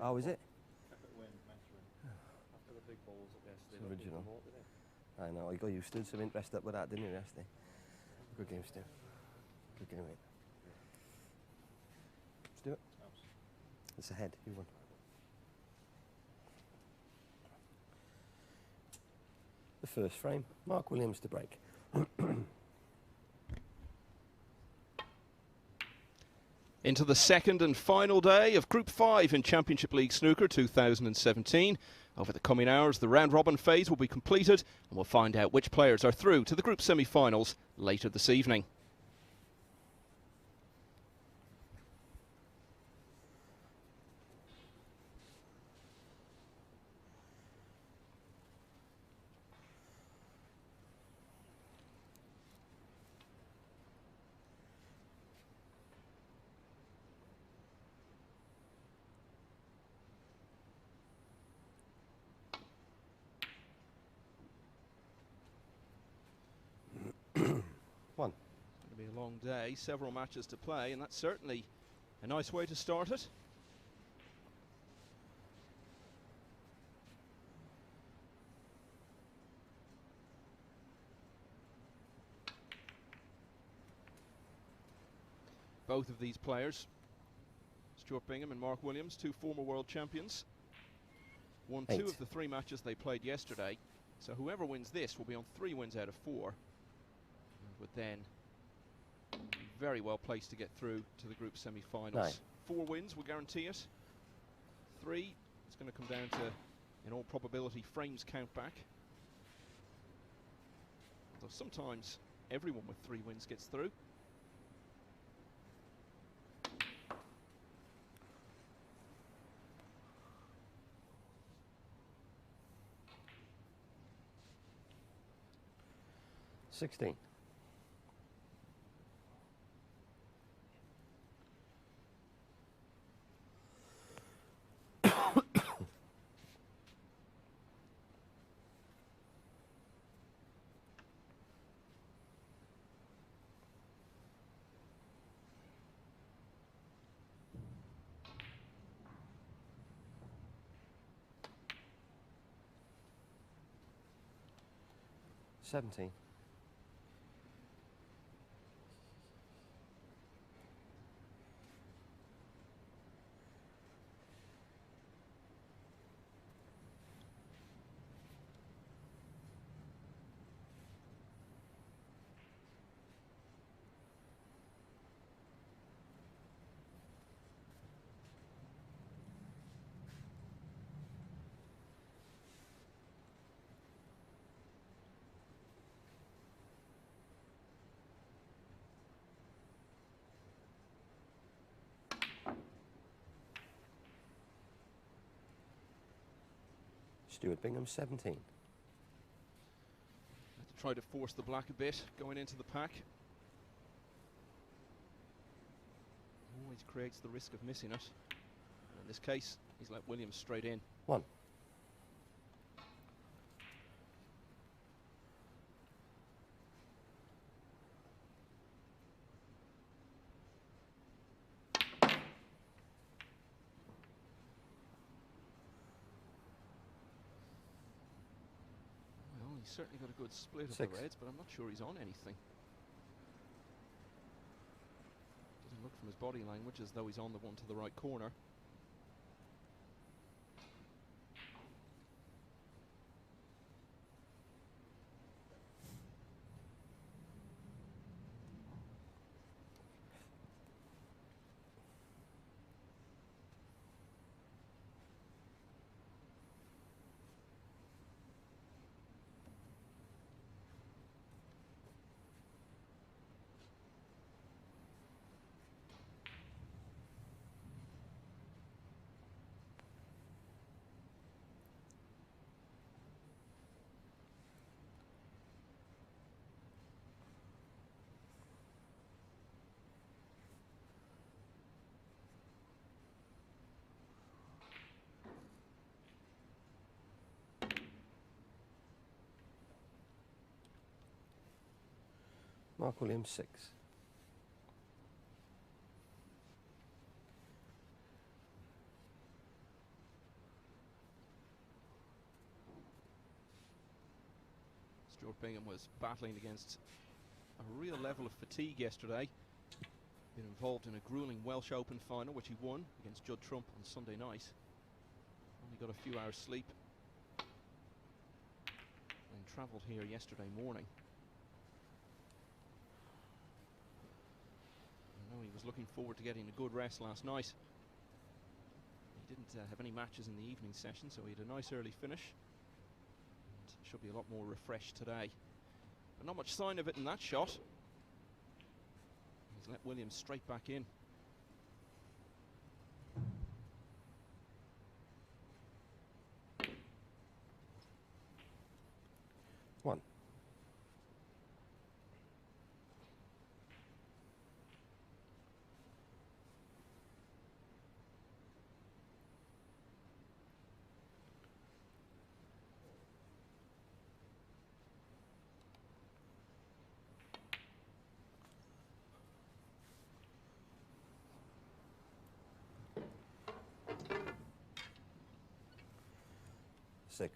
Oh, is it? After the big balls at yesterday, it's original. I know, I got used to some interest up with that, didn't you, yesterday? Good game, Stu. Good game, mate. Stuart? It's ahead, you won. The first frame, Mark Williams to break. Into the second and final day of Group 5 in Championship League Snooker 2017. Over the coming hours, the round-robin phase will be completed, and we'll find out which players are through to the group semi-finals later this evening. One. It's going to be a long day, several matches to play, and that's certainly a nice way to start it. Both of these players, Stuart Bingham and Mark Williams, two former world champions, won 2 of the 3 matches they played yesterday. So whoever wins this will be on 3 wins out of 4. Would then be very well placed to get through to the group semi-finals. 4 wins will guarantee it. 3, it's going to come down to, in all probability, frames count back. Although sometimes everyone with 3 wins gets through. $16. 17. Stuart Bingham, 17. To try to force the black a bit going into the pack. Always creates the risk of missing it. In this case, he's let Williams straight in. 1. He's certainly got a good split 6. of the reds, but I'm not sure he's on anything. Doesn't look from his body language as though he's on the one to the right corner. Mark Williams, 6. Stuart Bingham was battling against a real level of fatigue yesterday. Been involved in a grueling Welsh Open final, which he won against Judd Trump on Sunday night. Only got a few hours sleep and travelled here yesterday morning. I know he was looking forward to getting a good rest last night. He didn't have any matches in the evening session, so he had a nice early finish. And should be a lot more refreshed today. But not much sign of it in that shot. He's let Williams straight back in. One. Six.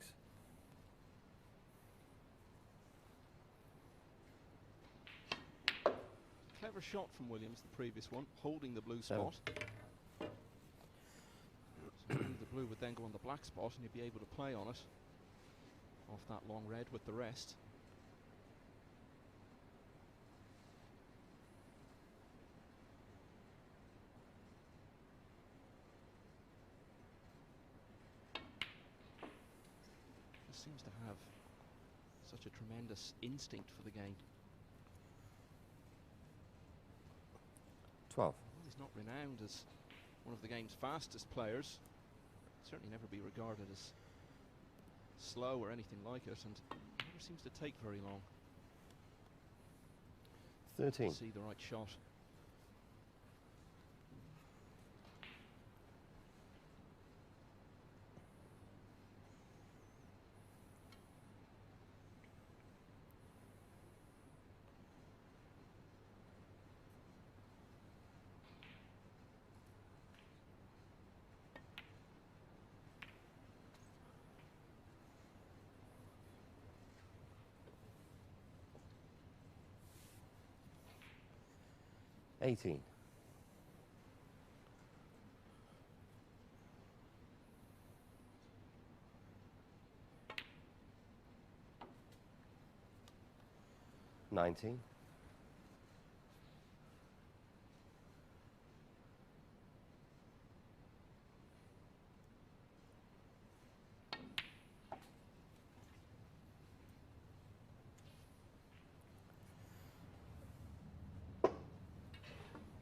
Clever shot from Williams, the previous one, holding the blue Seven. spot. So maybe the blue would then go on the black spot and he'd be able to play on it off that long red with the rest. Just seems to have such a tremendous instinct for the game. 12. Well, he's not renowned as one of the game's fastest players. Certainly never be regarded as slow or anything like it, and never seems to take very long 13. to see the right shot. $18. $19.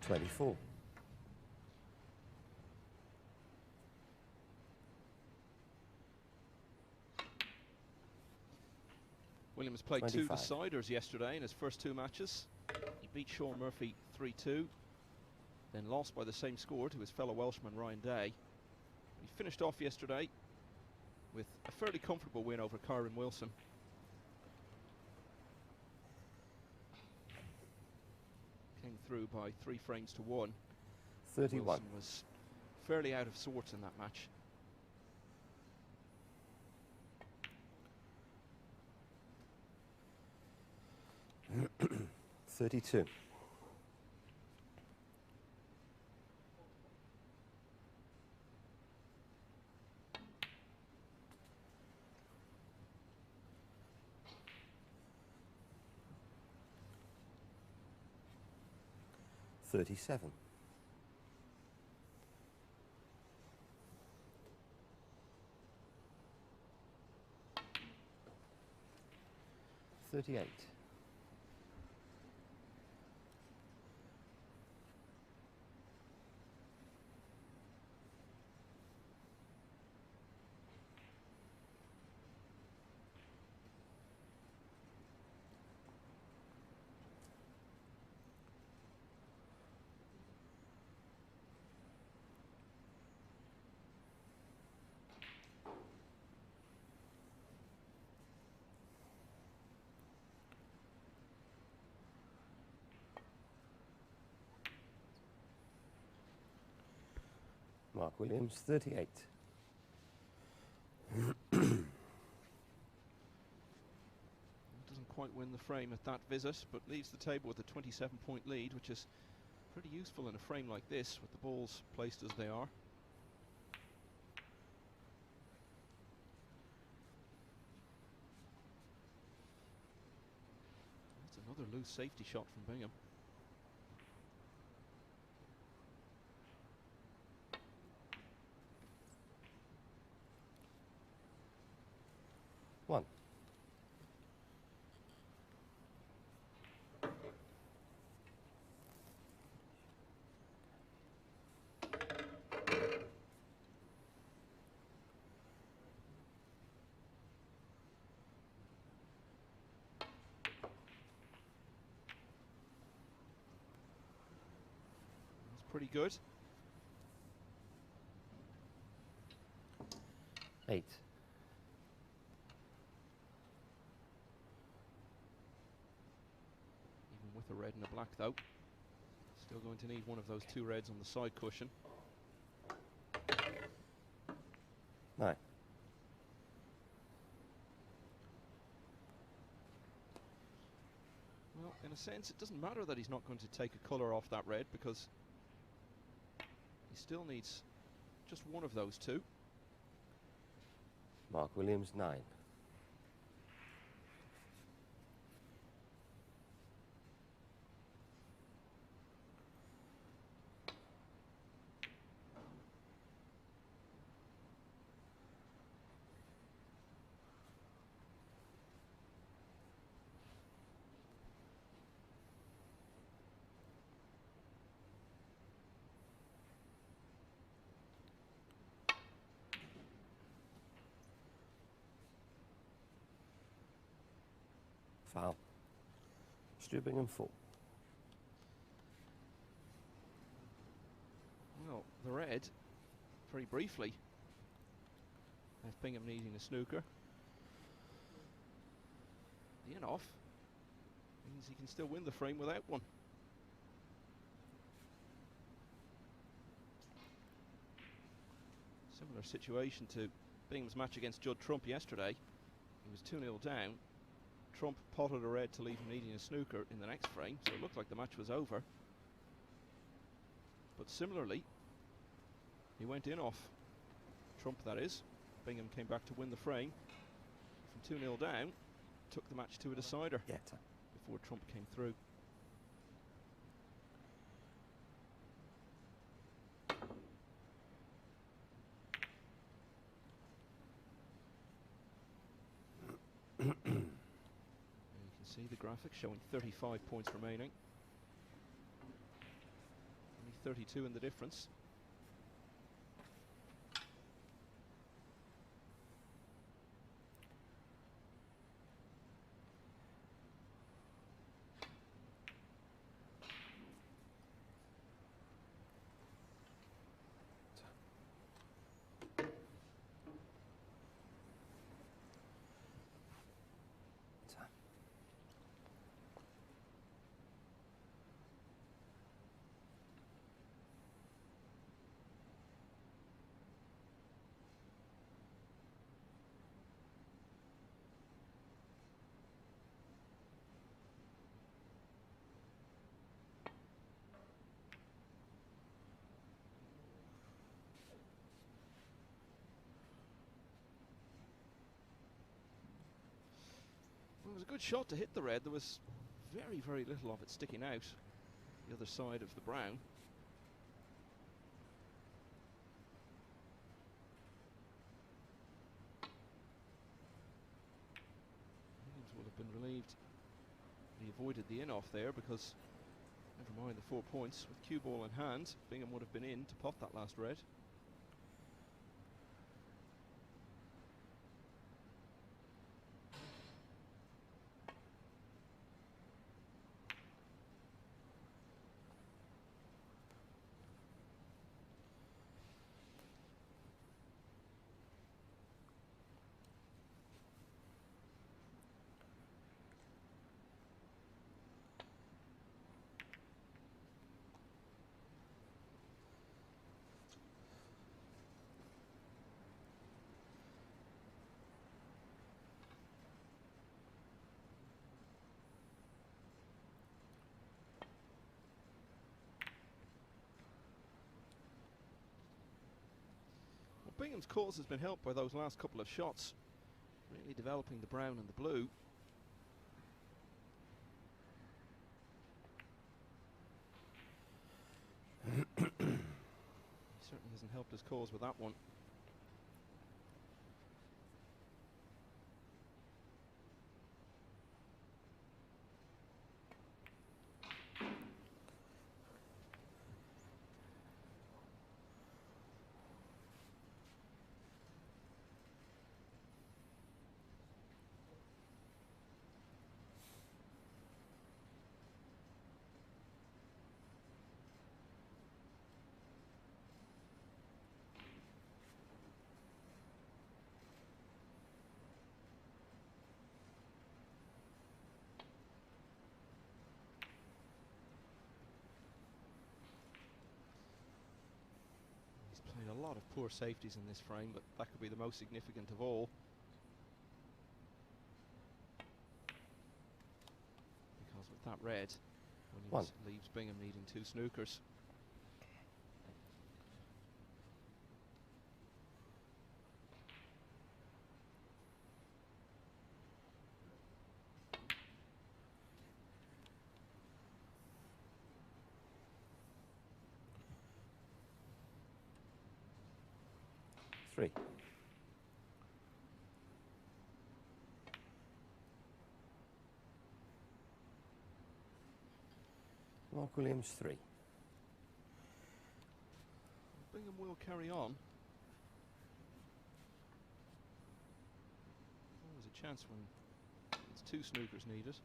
$24. Williams played 25. two deciders yesterday in his first two matches. He beat Sean Murphy 3-2, then lost by the same score to his fellow Welshman Ryan Day. He finished off yesterday with a fairly comfortable win over Kyron Wilson. Came through by 3 frames to 1. 31. Wilson was fairly out of sorts in that match. $32. $37. $38. Mark Williams, 38. Doesn't quite win the frame at that visit, but leaves the table with a 27-point lead, which is pretty useful in a frame like this, with the balls placed as they are. That's another loose safety shot from Bingham. One. Pretty good. 8. Even with a red and a black though. Still going to need one of those two reds on the side cushion. 9. Well, in a sense, it doesn't matter that he's not going to take a colour off that red, because he still needs just one of those two. Mark Williams, 9. Foul. Stuart Bingham, 4. Well, the red, very briefly, left Bingham needing a snooker. The in-off means he can still win the frame without one. Similar situation to Bingham's match against Judd Trump yesterday. He was 2-0 down. Trump potted a red to leave him needing a snooker in the next frame, so it looked like the match was over. But similarly, he went in off Trump, that is. Bingham came back to win the frame. From 2-0 down, took the match to a decider before Trump came through. See the graphic showing 35 points remaining. Only 32 in the difference. Well, it was a good shot to hit the red. There was very, very little of it sticking out the other side of the brown. Williams will have been relieved he avoided the in-off there, because never mind the 4 points. With cue ball in hand, Bingham would have been in to pot that last red. Bingham's cause has been helped by those last couple of shots, really developing the brown and the blue. He certainly hasn't helped his cause with that one. A lot of poor safeties in this frame, but that could be the most significant of all, because with that red, Williams leaves Bingham needing 2 snookers. Three. Mark Williams 3. Bingham will carry on. Always a chance when it's 2 snookers needed.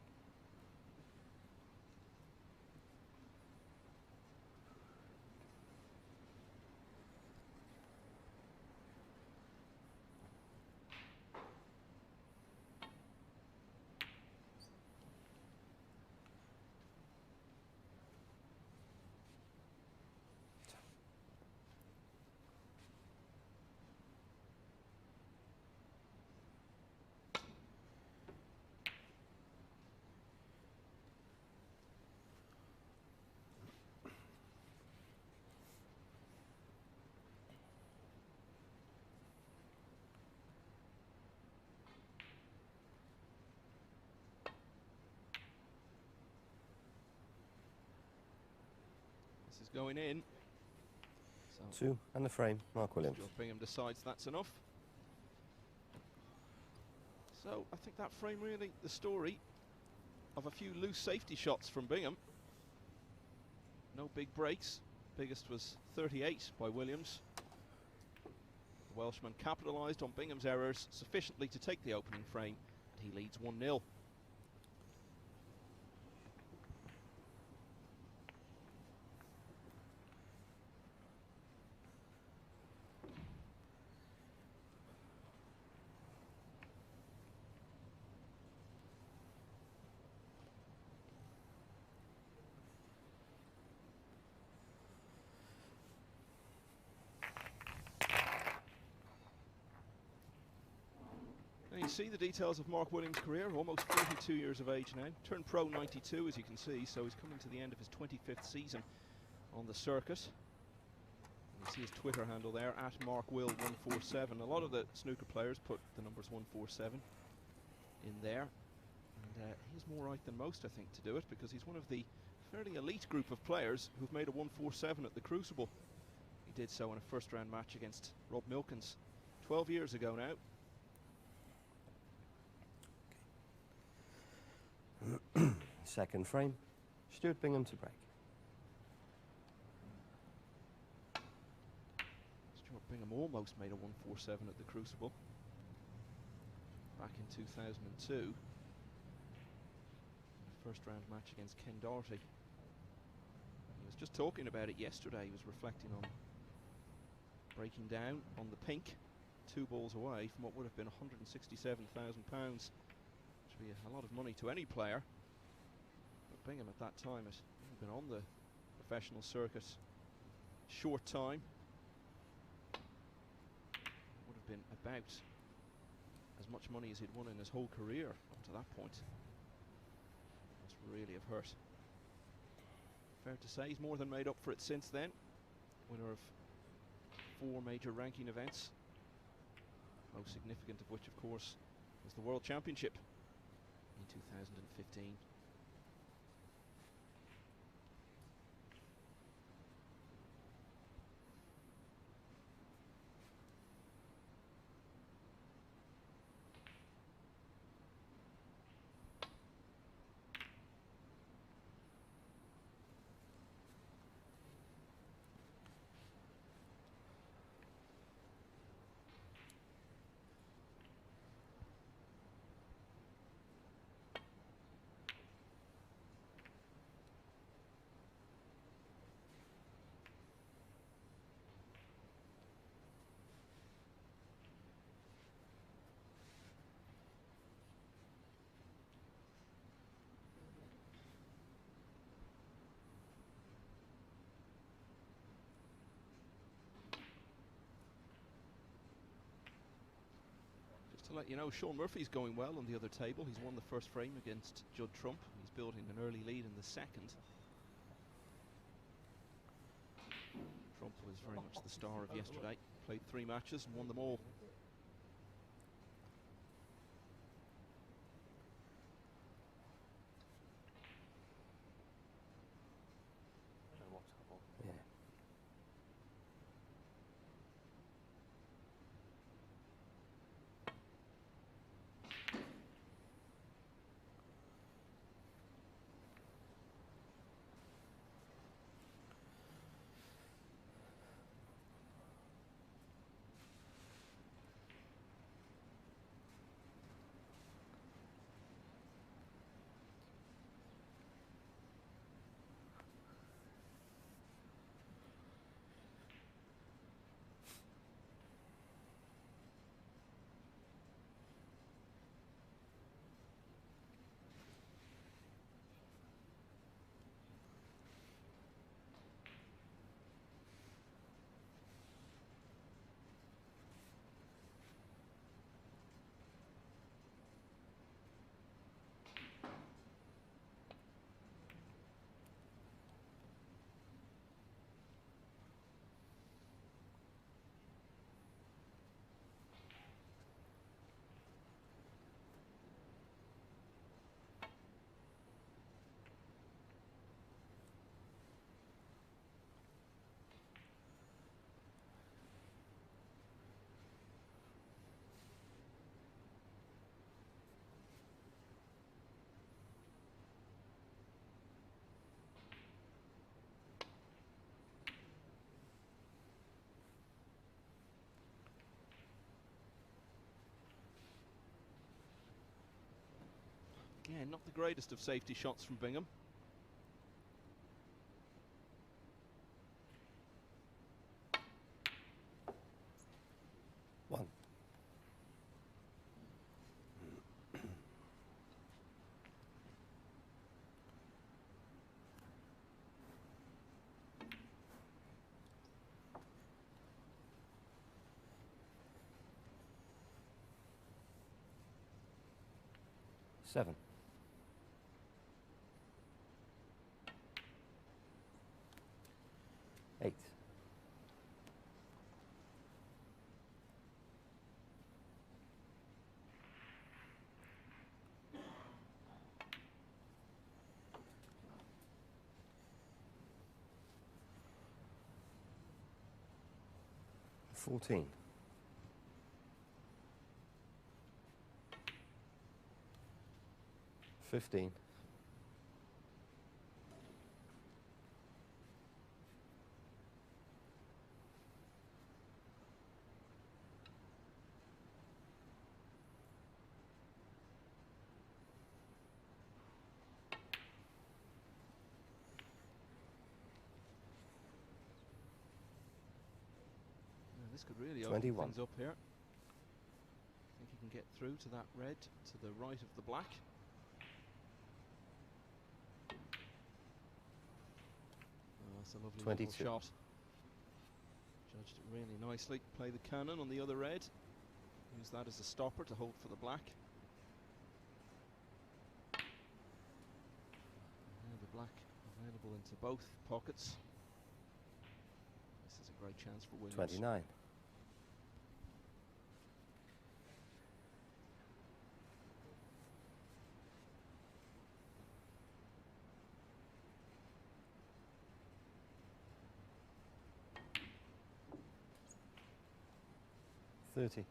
This is going in. So 2 and the frame, Mark Williams. Stuart Bingham decides that's enough. So I think that frame really the story of a few loose safety shots from Bingham. No big breaks. Biggest was 38 by Williams. The Welshman capitalised on Bingham's errors sufficiently to take the opening frame, and he leads 1-0. You see the details of Mark Williams' career, almost 42 years of age now. Turned pro 92, as you can see, so he's coming to the end of his 25th season on the circuit. And you see his Twitter handle there, @MarkWill147. A lot of the snooker players put the numbers 147 in there. And he's more right than most, I think, to do it, because he's one of the fairly elite group of players who've made a 147 at the Crucible. He did so in a first-round match against Rob Milkins 12 years ago now. Second frame, Stuart Bingham to break. Stuart Bingham almost made a 147 at the Crucible back in 2002. In a first round match against Ken Doherty. He was just talking about it yesterday. He was reflecting on breaking down on the pink, 2 balls away from what would have been £167,000, which would be a lot of money to any player. But Bingham at that time had been on the professional circuit short time. Would have been about as much money as he'd won in his whole career up to that point. Must really have hurt. Fair to say he's more than made up for it since then. Winner of 4 major ranking events most significant of which, of course, was the World Championship in 2015. To let you know, Sean Murphy's going well on the other table. He's won the first frame against Judd Trump. He's building an early lead in the second. Trump was very much the star of yesterday. Played 3 matches and won them all. Yeah. Again, not the greatest of safety shots from Bingham. One. Seven. 8. 14. 15. This could really 21. open things up here. I think he can get through to that red to the right of the black. Oh, that's a lovely 22. little shot. Judged it really nicely. Play the cannon on the other red. Use that as a stopper to hold for the black. And the black available into both pockets. This is a great chance for Williams. 29. 30.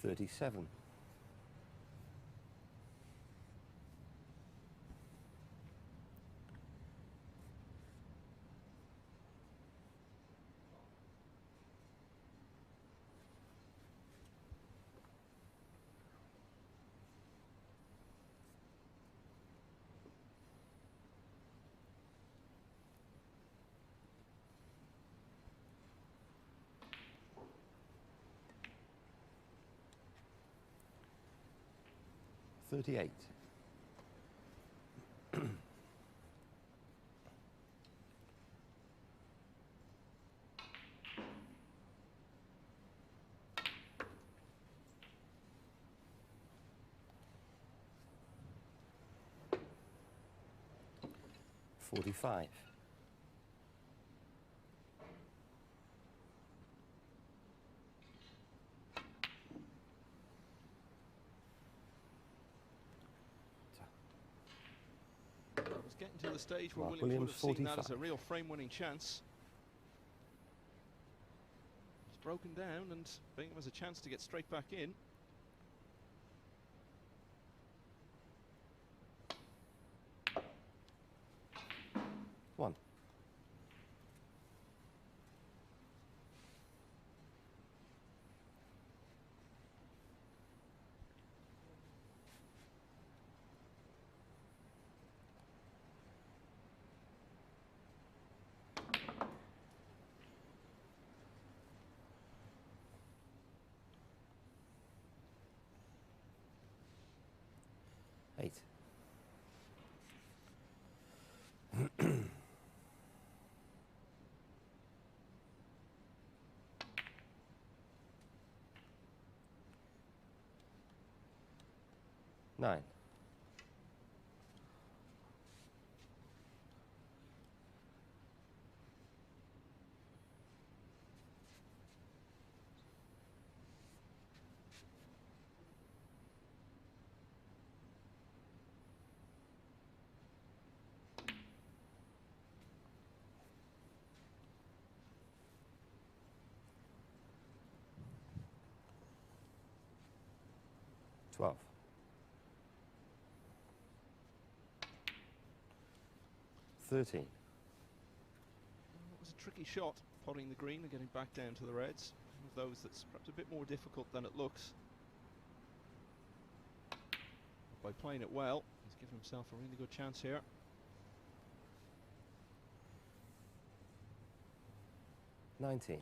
$37. $38. $45. It's getting to the stage where Mark Williams would have seen that 45. as a real frame-winning chance. It's broken down, and Bingham has a chance to get straight back in. One. Eight. Nine. $12. 13. It was a tricky shot, potting the green and getting back down to the reds. One of those that's perhaps a bit more difficult than it looks. By playing it well, he's given himself a really good chance here. $19.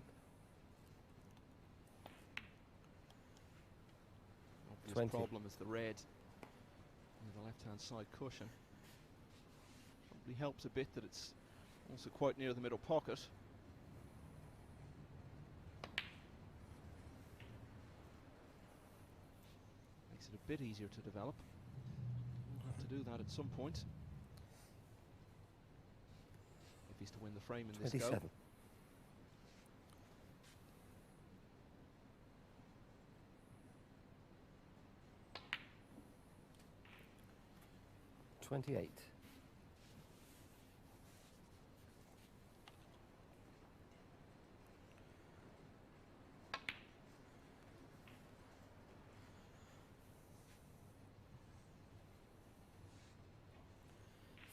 Obvious 20. problem is the red with the left-hand side cushion. Probably helps a bit that it's also quite near the middle pocket. Makes it a bit easier to develop. We'll have to do that at some point if he's to win the frame in this go. 27. $28.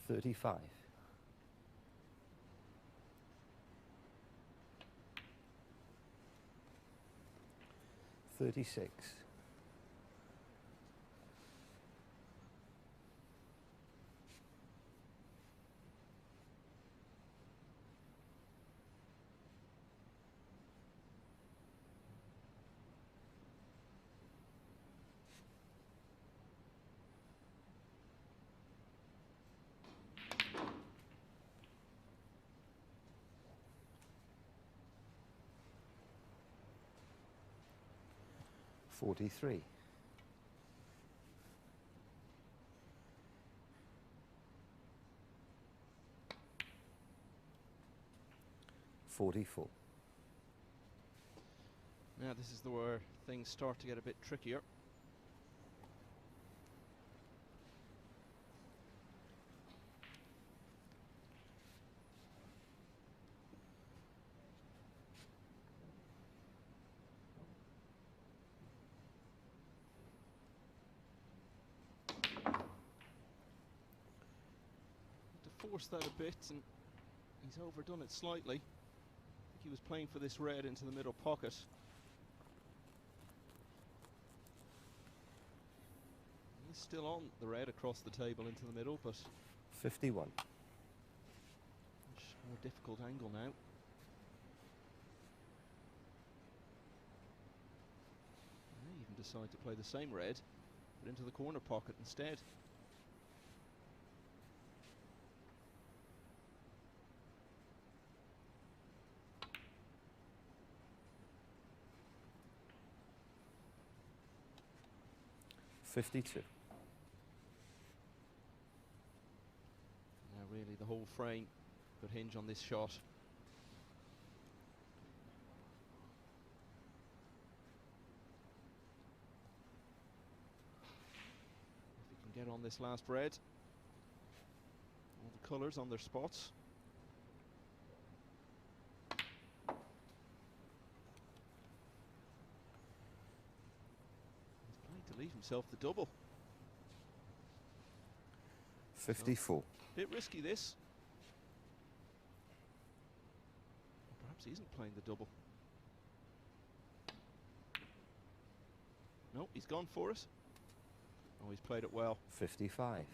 $35. $36. $43. 44. Now this is where things start to get a bit trickier. Force that a bit, and he's overdone it slightly. I think he was playing for this red into the middle pocket. He's still on the red across the table into the middle, but 51. much more difficult angle now. They even decide to play the same red, but into the corner pocket instead. 52. Now really the whole frame could hinge on this shot. If he can get on this last red, all the colours on their spots. To leave himself the double. 54. Bit risky this. Or perhaps he isn't playing the double. No, he's gone for it. Oh, he's played it well. 55.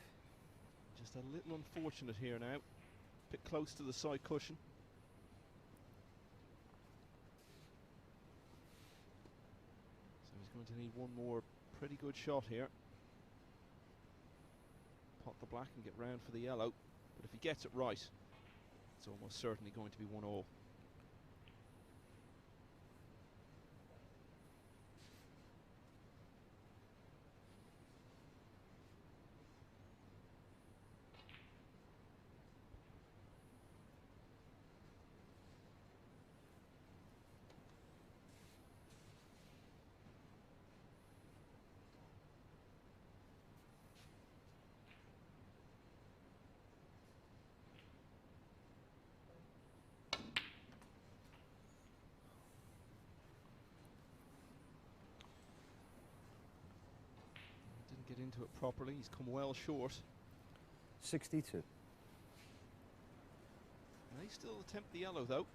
Just a little unfortunate here now. Bit close to the side cushion. So he's going to need one more pretty good shot here. Pot the black and get round for the yellow. But if he gets it right, it's almost certainly going to be 1-all. Get into it properly. He's come well short. 62. May still attempt the yellow though.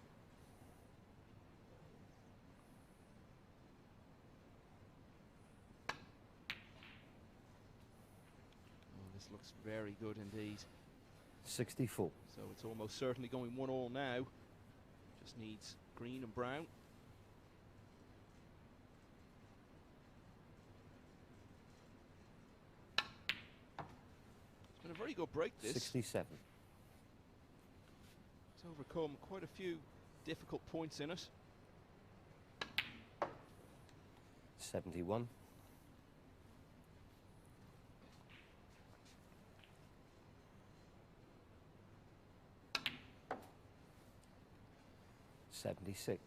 Oh, this looks very good indeed. 64. So it's almost certainly going 1-all now. Just needs green and brown. A very good break this. 67. It's overcome quite a few difficult points in it. 71. 76.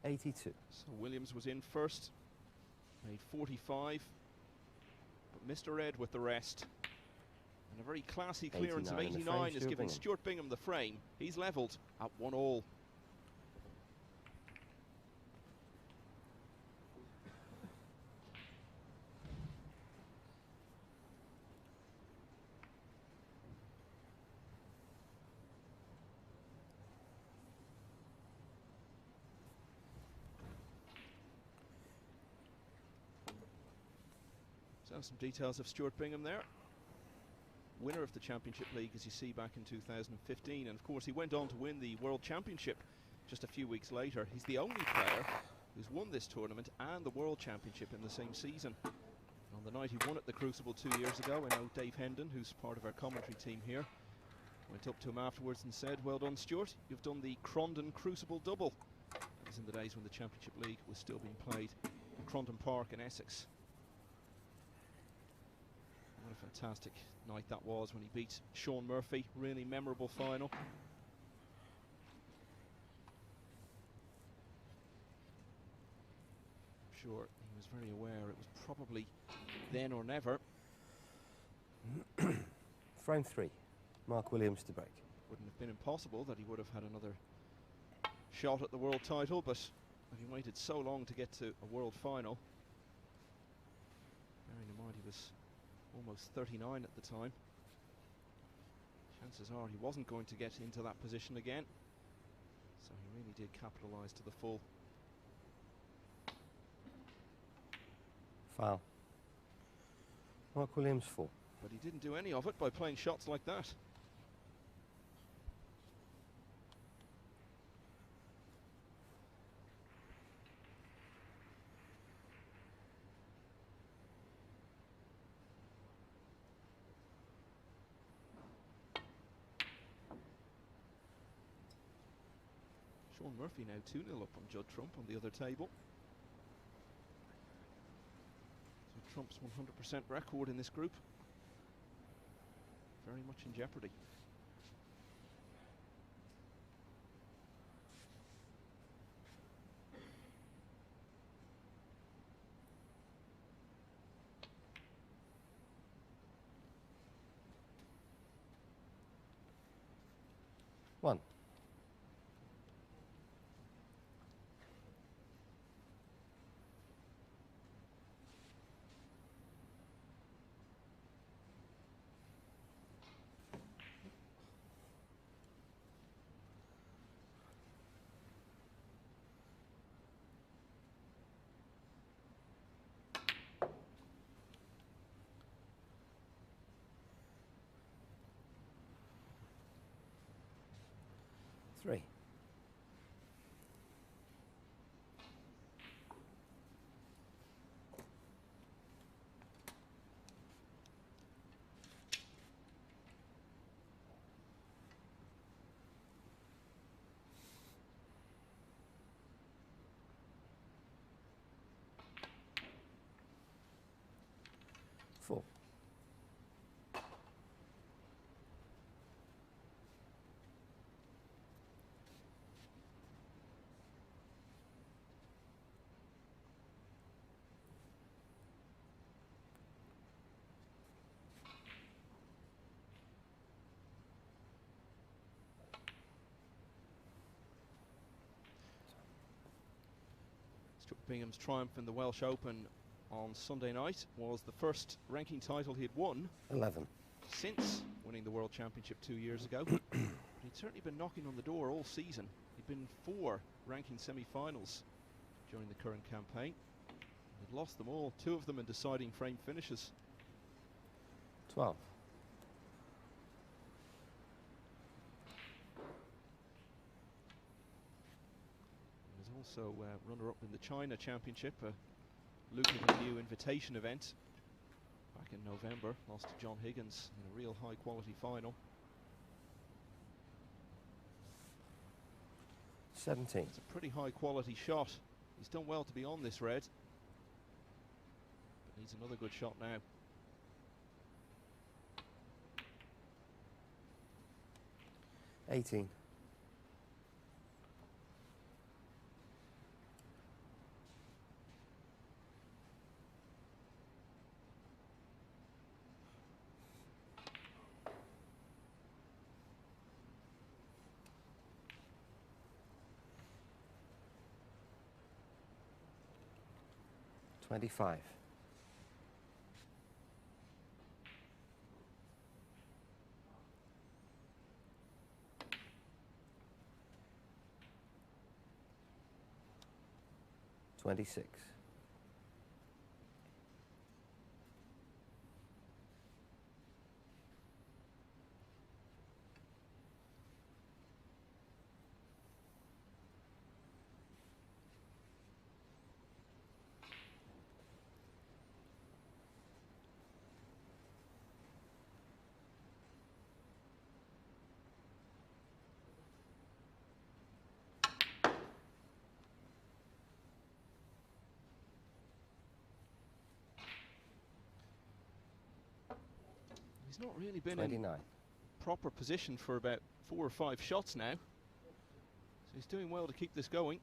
82. So Williams was in first, made 45, but Mr. Red with the rest. And a very classy clearance of 89 has given Stuart Bingham the frame. He's levelled at 1-all. So some details of Stuart Bingham there. Winner of the Championship League, as you see, back in 2015. And of course he went on to win the World Championship just a few weeks later. He's the only player who's won this tournament and the World Championship in the same season. On the night he won at the Crucible 2 years ago, I know Dave Hendon, who's part of our commentary team here, went up to him afterwards and said, "Well done, Stuart, you've done the Crondon Crucible double." That was in the days when the Championship League was still being played Crondon Park in Essex. What a fantastic night that was when he beat Sean Murphy. Really memorable final. I'm sure he was very aware it was probably then or never. Frame 3, Mark Williams to break. Wouldn't have been impossible that he would have had another shot at the world title, but having waited so long to get to a world final, bearing in mind he was almost 39 at the time, chances are he wasn't going to get into that position again, so he really did capitalise to the full. Foul. Mark Williams 4. But he didn't do any of it by playing shots like that. Sean Murphy now 2-0 up on Judd Trump on the other table. So Trump's 100% record in this group very much in jeopardy. One. Three. Four. Stuart Bingham's triumph in the Welsh Open on Sunday night was the first ranking title he'd won 11. since winning the World Championship 2 years ago. But he'd certainly been knocking on the door all season. He'd been in 4 ranking semi-finals during the current campaign. He'd lost them all, 2 of them in deciding frame finishes. 12. He was also runner-up in the China Championship, a lucrative new invitation event back in November. Lost to John Higgins in a real high-quality final. 17. It's a pretty high-quality shot. He's done well to be on this red, but needs another good shot now. 18. $25. $26. He's not really been 29. in proper position for about 4 or 5 shots now. So he's doing well to keep this going.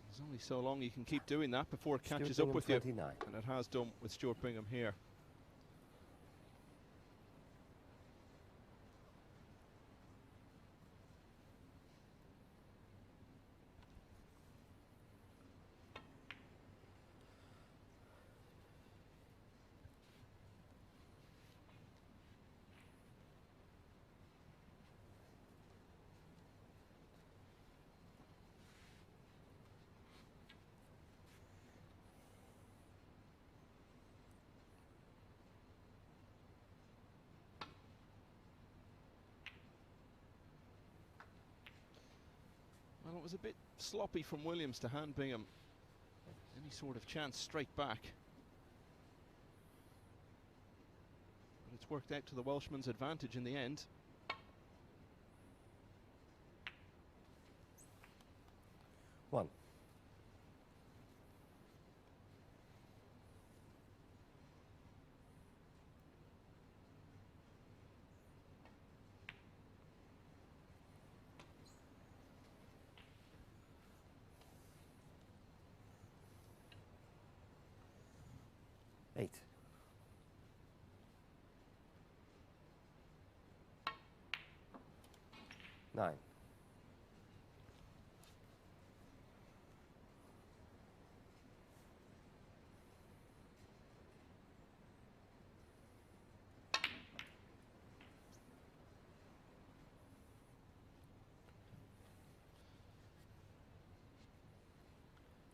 There's only so long you can keep doing that before it catches up with you. 29. And it has done with Stuart Bingham here. Well, it was a bit sloppy from Williams to hand Bingham any sort of chance straight back. But it's worked out to the Welshman's advantage in the end. One. Eight. Nine.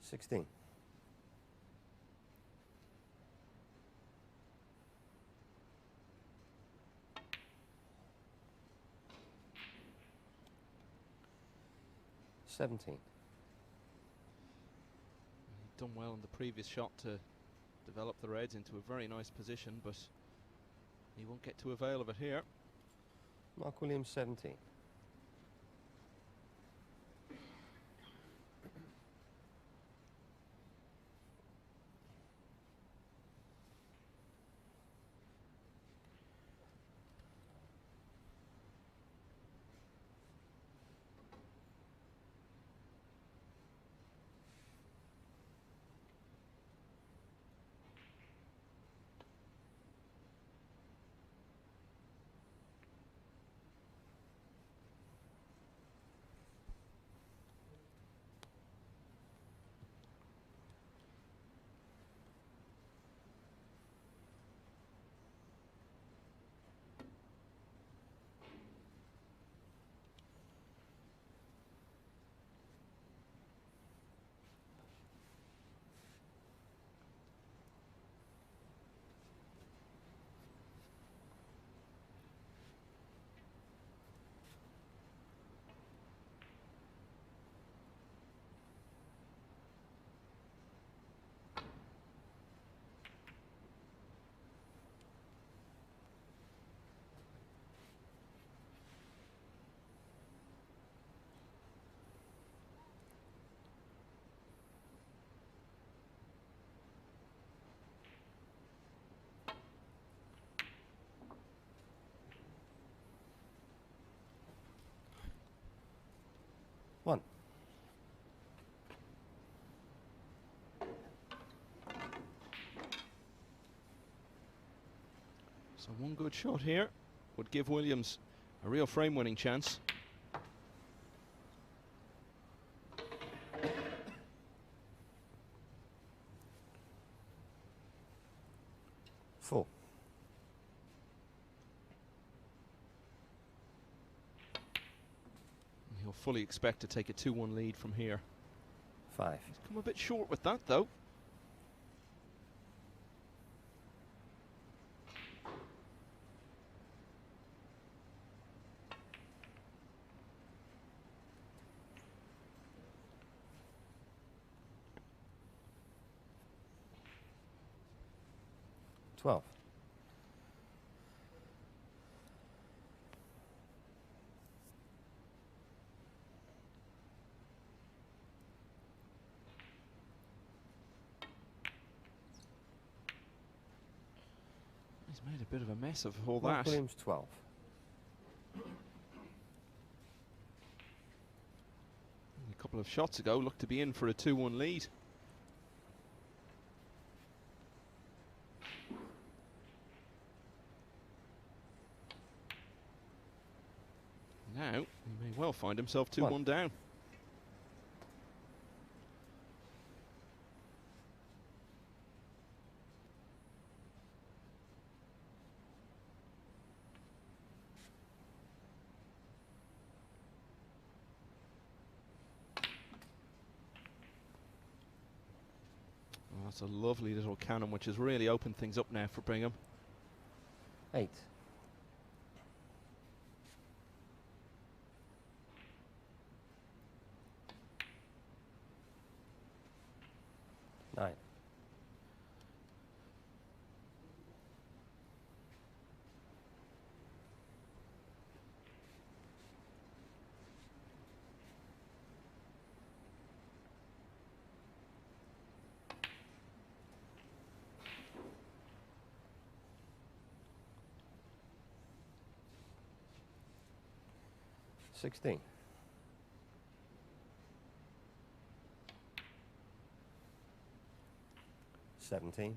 Sixteen. 17. He'd done well in the previous shot to develop the Reds into a very nice position, but he won't get to avail of it here. Mark Williams, 17. One. So one good shot here would give Williams a real frame-winning chance. Four. He'll fully expect to take a 2-1 lead from here. 5. He's come a bit short with that, though. $12. made a bit of a mess of all Mark that. Williams 12. A couple of shots ago, looked to be in for a 2-1 lead. Now, he may well find himself 2-1 down. Oh, that's a lovely little cannon, which has really opened things up now for Bingham. 8. 9. 16. 17.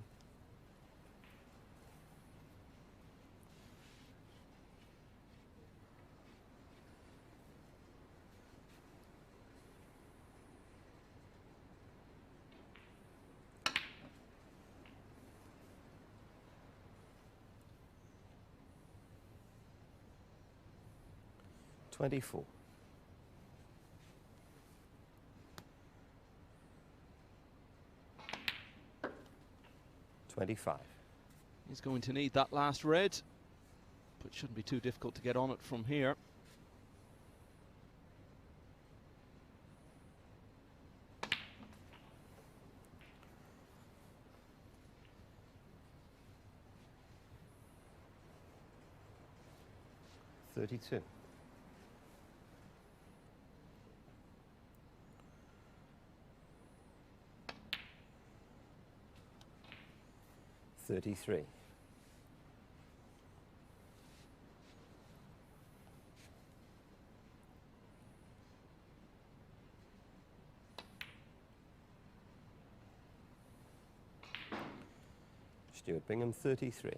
24. 25. He's going to need that last red, but shouldn't be too difficult to get on it from here. $32. 33. 33.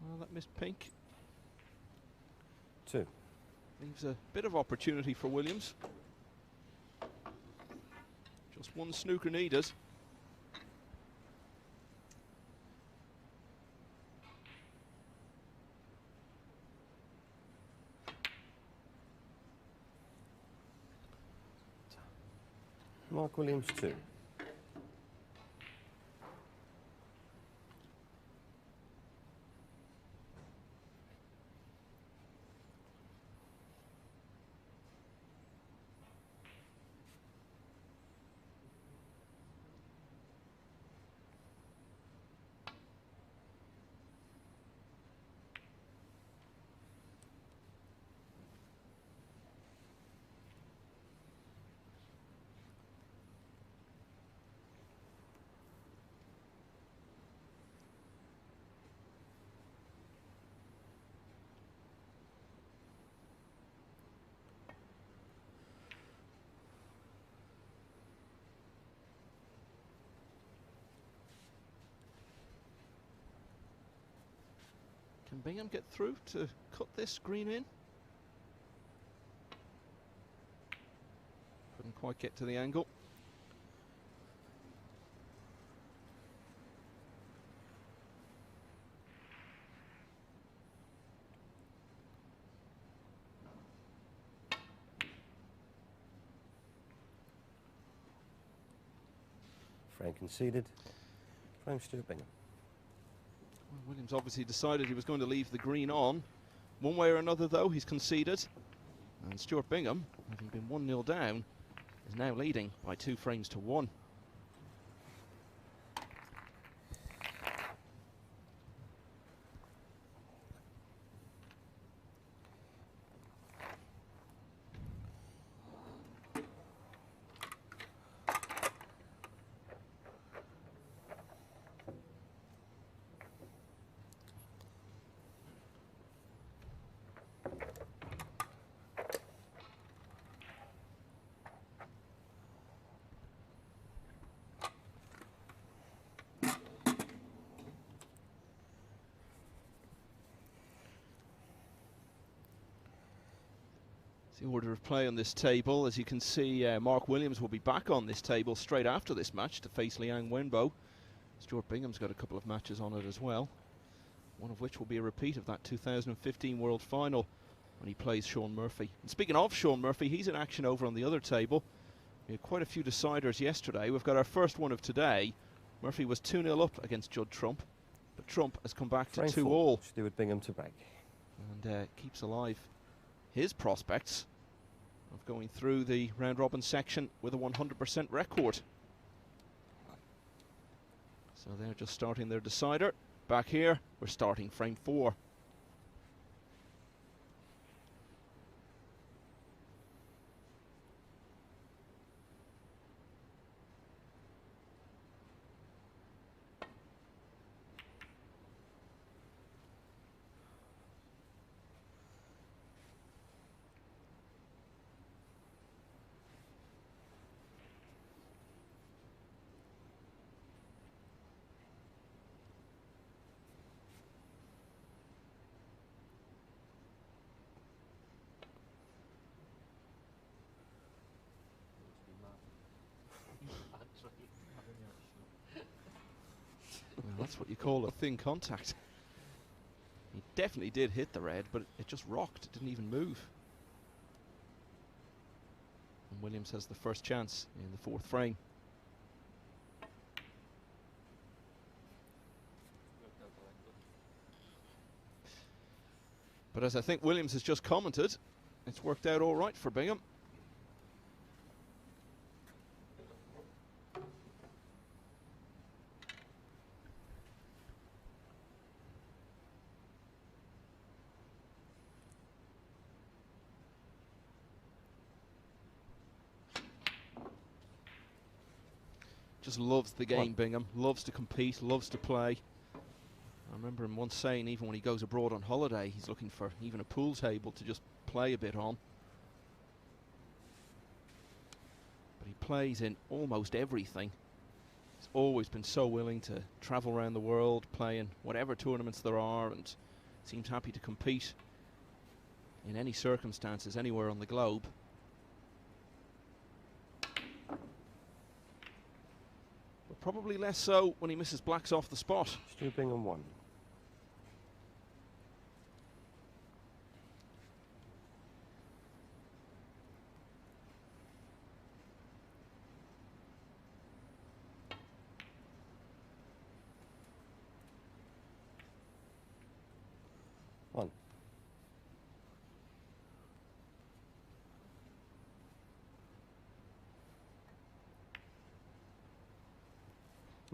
Well, that missed pink. 2. Leaves a bit of opportunity for Williams. Just one snooker needed. Mark Williams 2. Can Bingham get through to cut this green in? Couldn't quite get to the angle. Frame conceded. Frame Stuart Bingham. Well, Williams obviously decided he was going to leave the green on. One way or another, though, he's conceded. And Stuart Bingham, having been 1-0 down, is now leading by 2 frames to 1. The order of play on this table. As you can see, Mark Williams will be back on this table straight after this match to face Liang Wenbo. Stuart Bingham's got a couple of matches on it as well, one of which will be a repeat of that 2015 World Final when he plays Sean Murphy. And speaking of Sean Murphy, he's in action over on the other table. We had quite a few deciders yesterday. We've got our first one of today. Murphy was 2-0 up against Judd Trump, but Trump has come back to 2-all. Stuart Bingham to break. And keeps alive his prospects of going through the round-robin section with a 100% record. So they're just starting their decider. Back here, we're starting frame 4. Well, that's what you call a thin contact. He definitely did hit the red, but it just rocked. It didn't even move. And Williams has the first chance in the 4th frame. But as I think Williams has just commented, it's worked out all right for Bingham. Just loves the game, Bingham. Loves to compete, loves to play. I remember him once saying even when he goes abroad on holiday, he's looking for even a pool table to just play a bit on. But he plays in almost everything. He's always been so willing to travel around the world, play in whatever tournaments there are, and seems happy to compete in any circumstances, anywhere on the globe. Probably less so when he misses blacks off the spot. Stuart Bingham 1.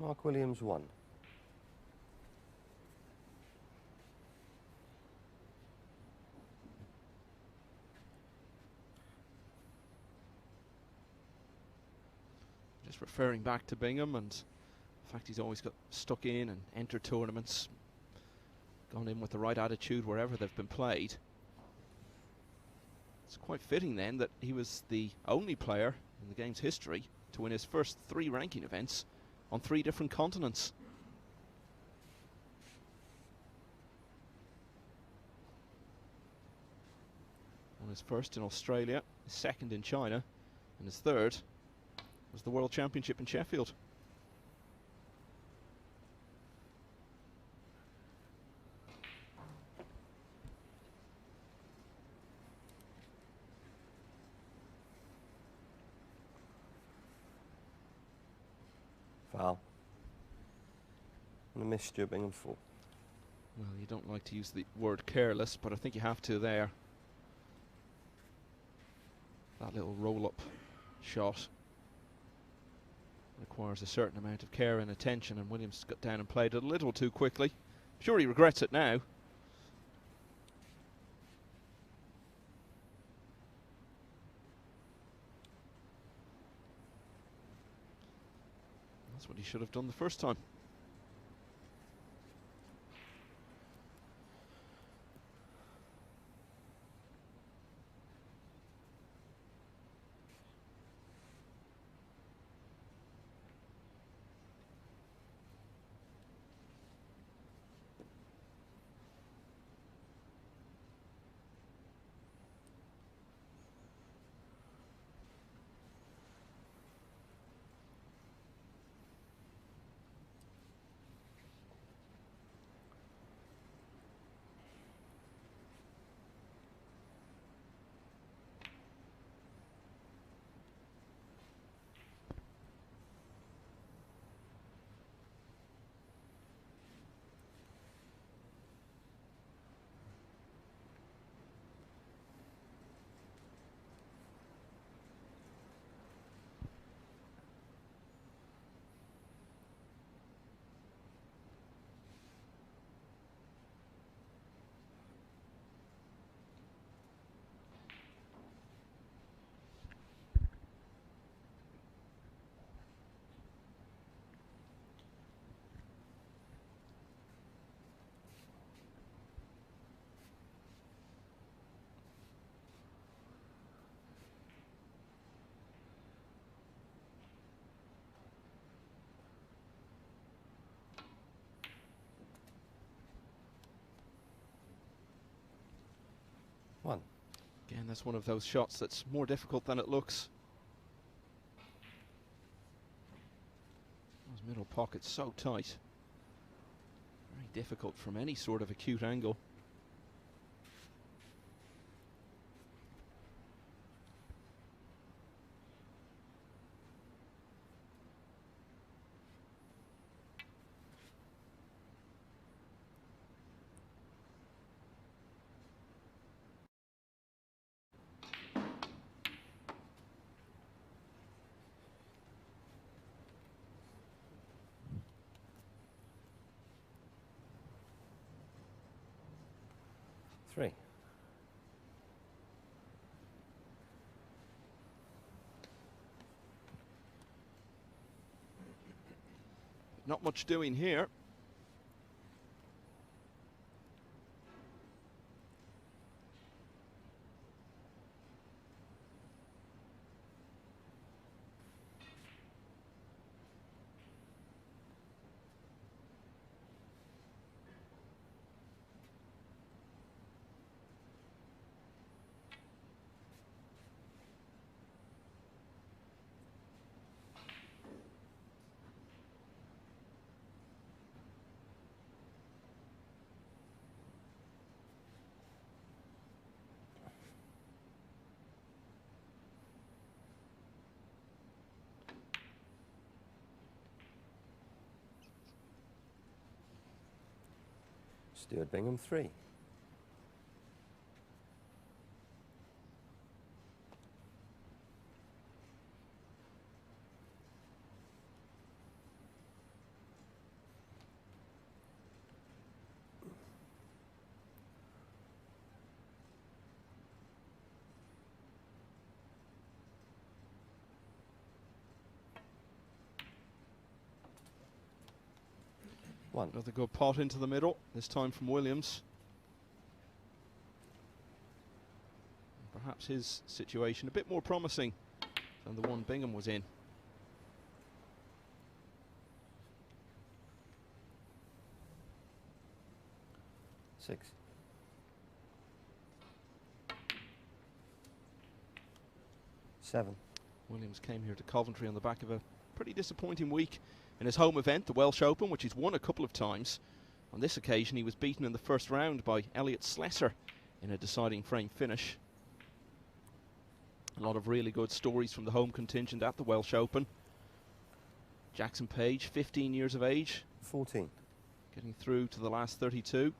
Mark Williams 1. Just referring back to Bingham and the fact he's always got stuck in and entered tournaments, gone in with the right attitude wherever they've been played. It's quite fitting then that he was the only player in the game's history to win his first 3 ranking events on 3 different continents. On his first in Australia, his second in China, and his third was the World Championship in Sheffield. Foul. And a miss, Stuart Bingham 4. Well, you don't like to use the word careless, but I think you have to there. That little roll-up shot requires a certain amount of care and attention, and Williams got down and played it a little too quickly. I'm sure he regrets it now. That's what he should have done the first time. Again, that's one of those shots that's more difficult than it looks. Those middle pockets so tight. Very difficult from any sort of acute angle. Three. Not much doing here. Stuart Bingham, 3. One. Another good pot into the middle, this time from Williams. Perhaps his situation a bit more promising than the one Bingham was in. Six. Seven. Williams came here to Coventry on the back of a pretty disappointing week in his home event, the Welsh Open, which he's won a couple of times. On this occasion, he was beaten in the first round by Elliot Slesser in a deciding frame finish. A lot of really good stories from the home contingent at the Welsh Open. Jackson Page, 15 years of age. 14. Getting through to the last 32.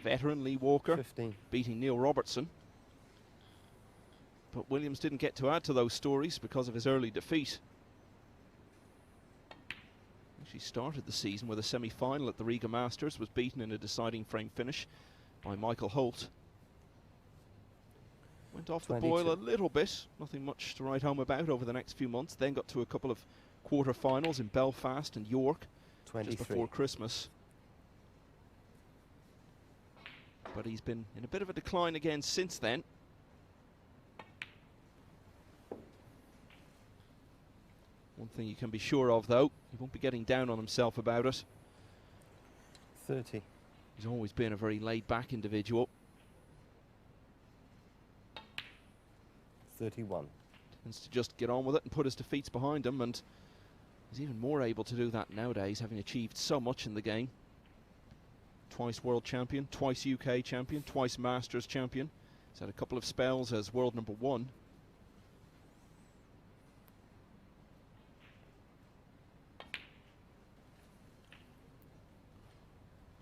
Veteran Lee Walker 15. beating Neil Robertson. But Williams didn't get to add to those stories because of his early defeat. She started the season with a semi-final at the Riga Masters, was beaten in a deciding frame finish by Michael Holt. Went off 22. The boil a little bit, nothing much to write home about over the next few months. Then got to a couple of quarter-finals in Belfast and York 23. Just before Christmas. But he's been in a bit of a decline again since then. One thing you can be sure of, though, he won't be getting down on himself about it. 30. He's always been a very laid-back individual. 31. Tends to just get on with it and put his defeats behind him, and he's even more able to do that nowadays, having achieved so much in the game. Twice world champion, twice UK champion, twice Masters champion. He's had a couple of spells as world number 1.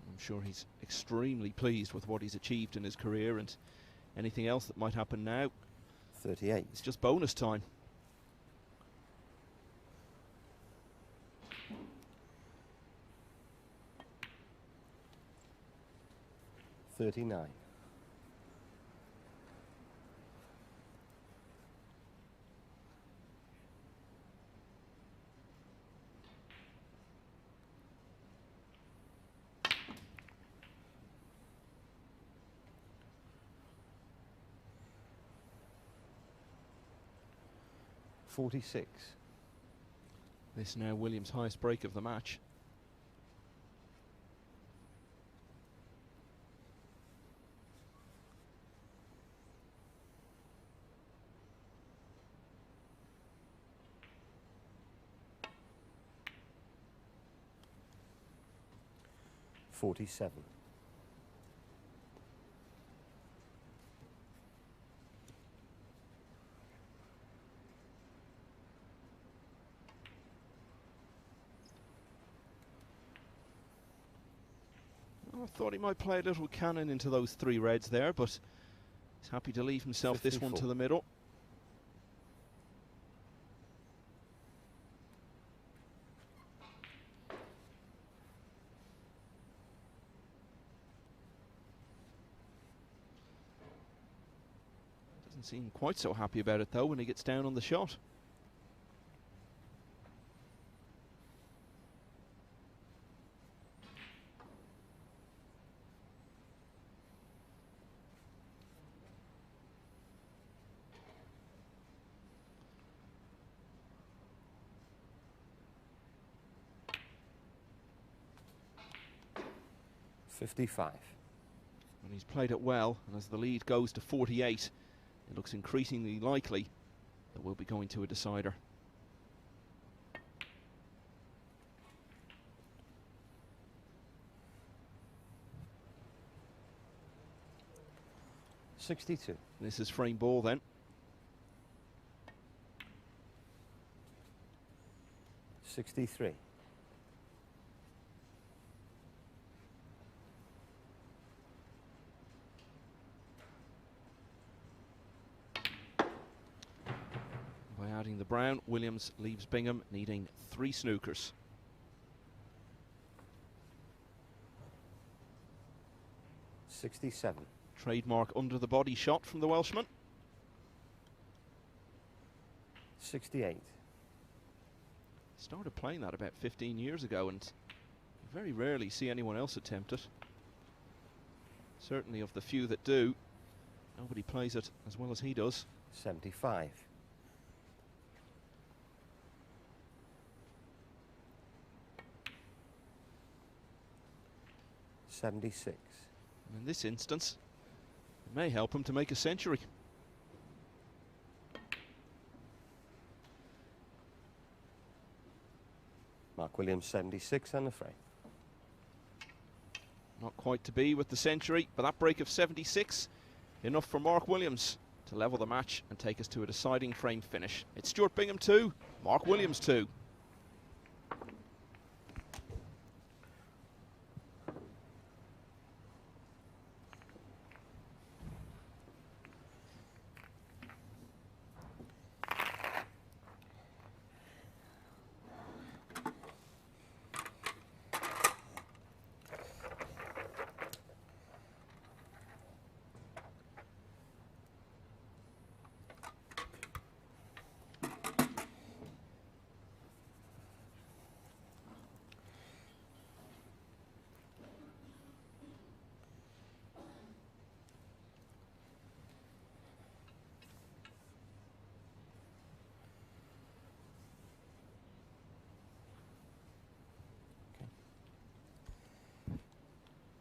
I'm sure he's extremely pleased with what he's achieved in his career, and anything else that might happen now, 38. It's just bonus time. $39. $46. This now Williams' highest break of the match. 47. I thought he might play a little cannon into those 3 reds there, but he's happy to leave himself 54. this one to the middle. Doesn't seem quite so happy about it though when he gets down on the shot. $55. And he's played it well, and as the lead goes to 48, it looks increasingly likely that we'll be going to a decider. $62. This is frame ball then. $63. By adding the brown, Williams leaves Bingham needing 3 snookers. $67. Trademark under the body shot from the Welshman. $68. Started playing that about 15 years ago, and you very rarely see anyone else attempt it. Certainly of the few that do, nobody plays it as well as he does. 75. $76. And in this instance, it may help him to make a century. Mark Williams 76 on the frame. Not quite to be with the century, but that break of 76, enough for Mark Williams to level the match and take us to a deciding frame finish. It's Stuart Bingham 2, Mark Williams 2.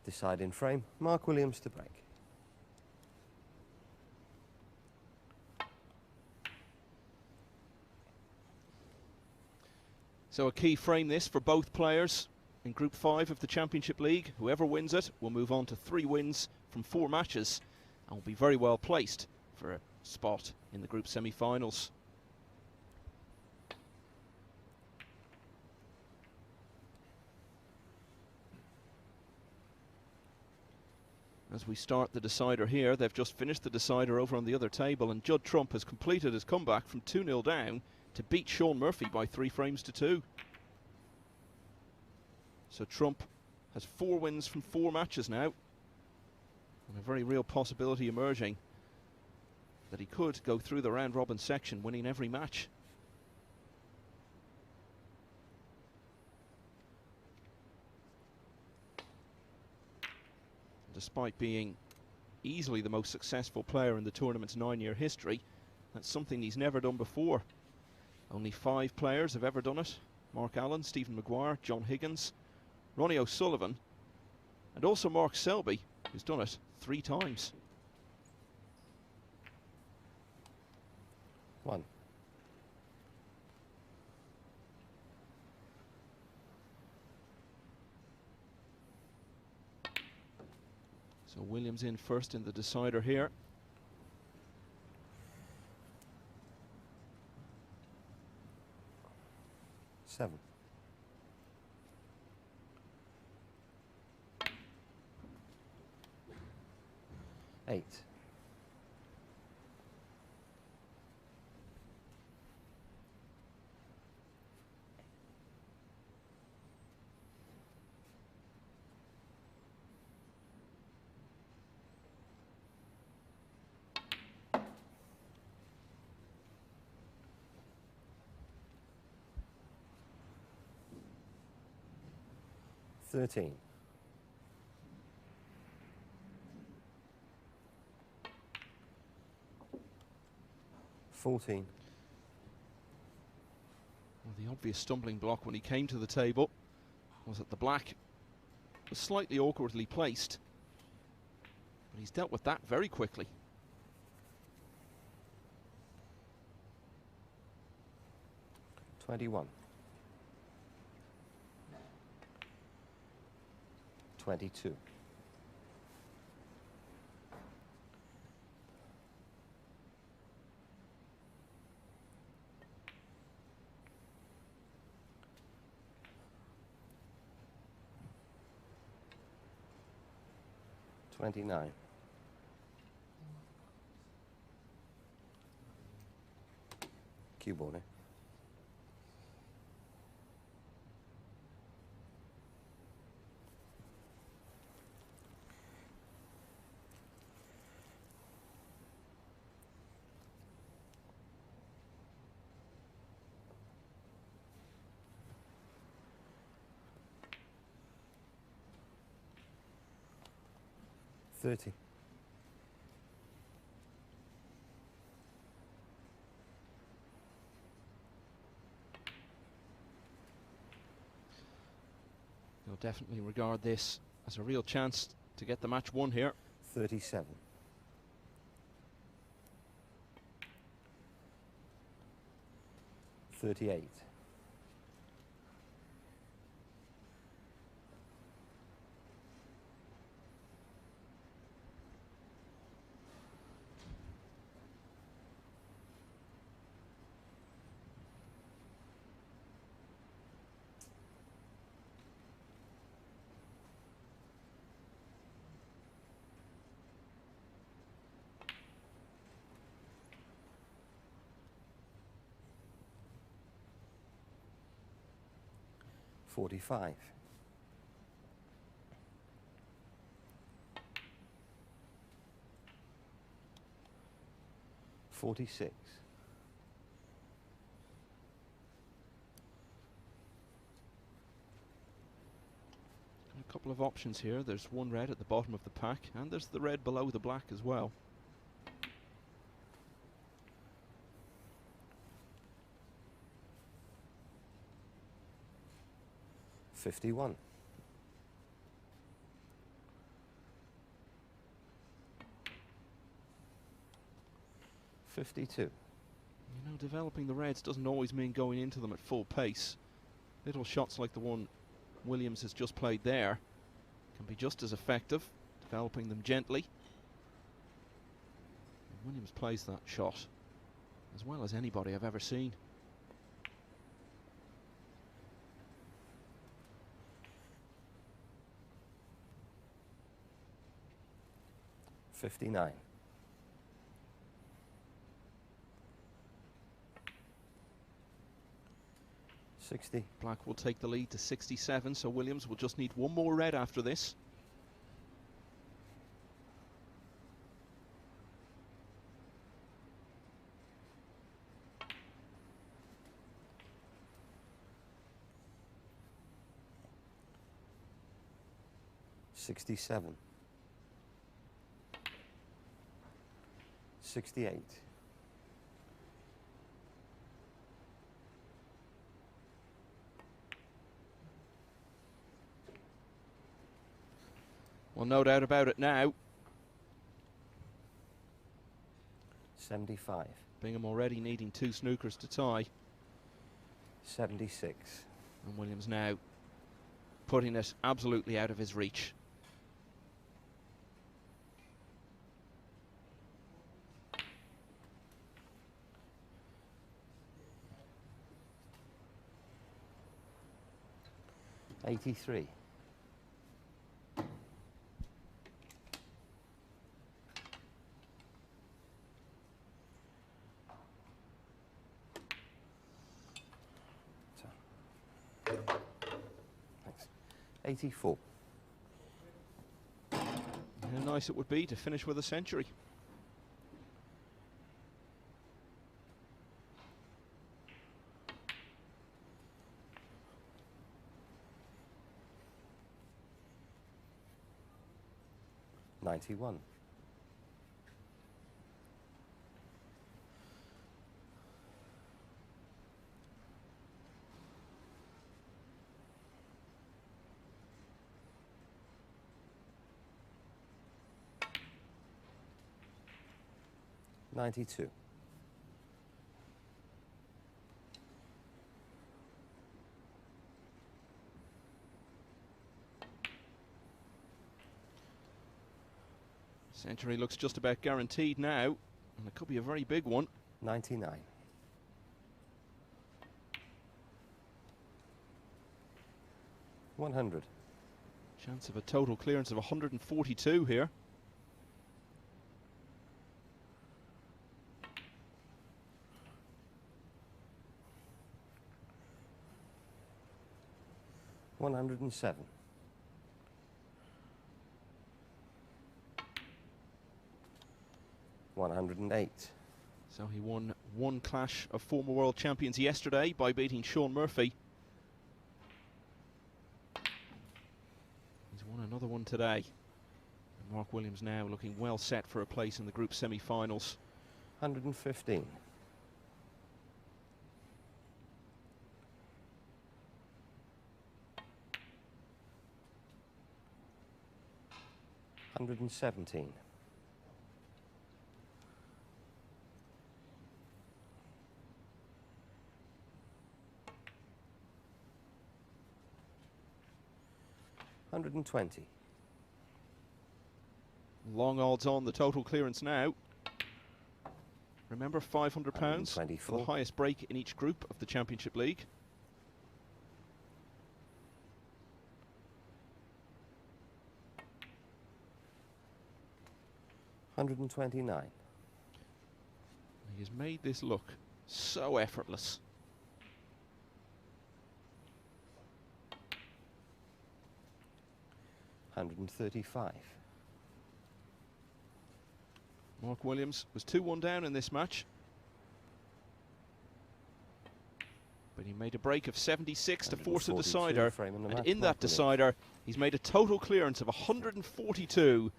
Deciding frame, Mark Williams to break. So a key frame this for both players in Group 5 of the Championship League. Whoever wins it will move on to 3 wins from 4 matches and will be very well placed for a spot in the group semi-finals. As we start the decider here, they've just finished the decider over on the other table, and Judd Trump has completed his comeback from 2-0 down to beat Sean Murphy by 3 frames to 2. So Trump has 4 wins from 4 matches now, and a very real possibility emerging that he could go through the round robin section winning every match. Despite being easily the most successful player in the tournament's 9-year history, that's something he's never done before. Only 5 players have ever done it. Mark Allen, Stephen Maguire, John Higgins, Ronnie O'Sullivan, and also Mark Selby, who's done it 3 times. 1. So Williams in first in the decider here. Seven. Eight. $13. 14. Well, the obvious stumbling block when he came to the table was that the black was slightly awkwardly placed, but he's dealt with that very quickly. 21. 22. 29. 9. Buone. $30. You'll definitely regard this as a real chance to get the match won here. 37. 38. 45. 46. A couple of options here. There's one red at the bottom of the pack, and there's the red below the black as well. 51. 52. You know, developing the reds doesn't always mean going into them at full pace. Little shots like the one Williams has just played there can be just as effective, developing them gently. And Williams plays that shot as well as anybody I've ever seen. 59. 60. Black will take the lead to 67, so Williams will just need one more red after this. $67. 68. 'Well, no doubt about it now. 75. Bingham already needing 2 snookers to tie. 76. And Williams now putting it absolutely out of his reach. 83. Thanks. 84. How nice it would be to finish with a century. $91. $92. Century looks just about guaranteed now, and it could be a very big one. 99. $100. Chance of a total clearance of 142 here. $107. $108. So he won one clash of former world champions yesterday by beating Sean Murphy. He's won another one today. And Mark Williams now looking well set for a place in the group semi-finals. 115. $117. $120. Long odds on the total clearance now. Remember, £500 for the highest break in each group of the Championship League. $129. He has made this look so effortless. $135. Mark Williams was 2-1 down in this match, but he made a break of 76 to force a decider, and in that decider he's made a total clearance of 142.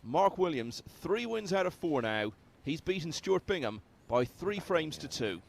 Mark Williams, 3 wins out of 4 now. He's beaten Stuart Bingham by 3 frames to 2.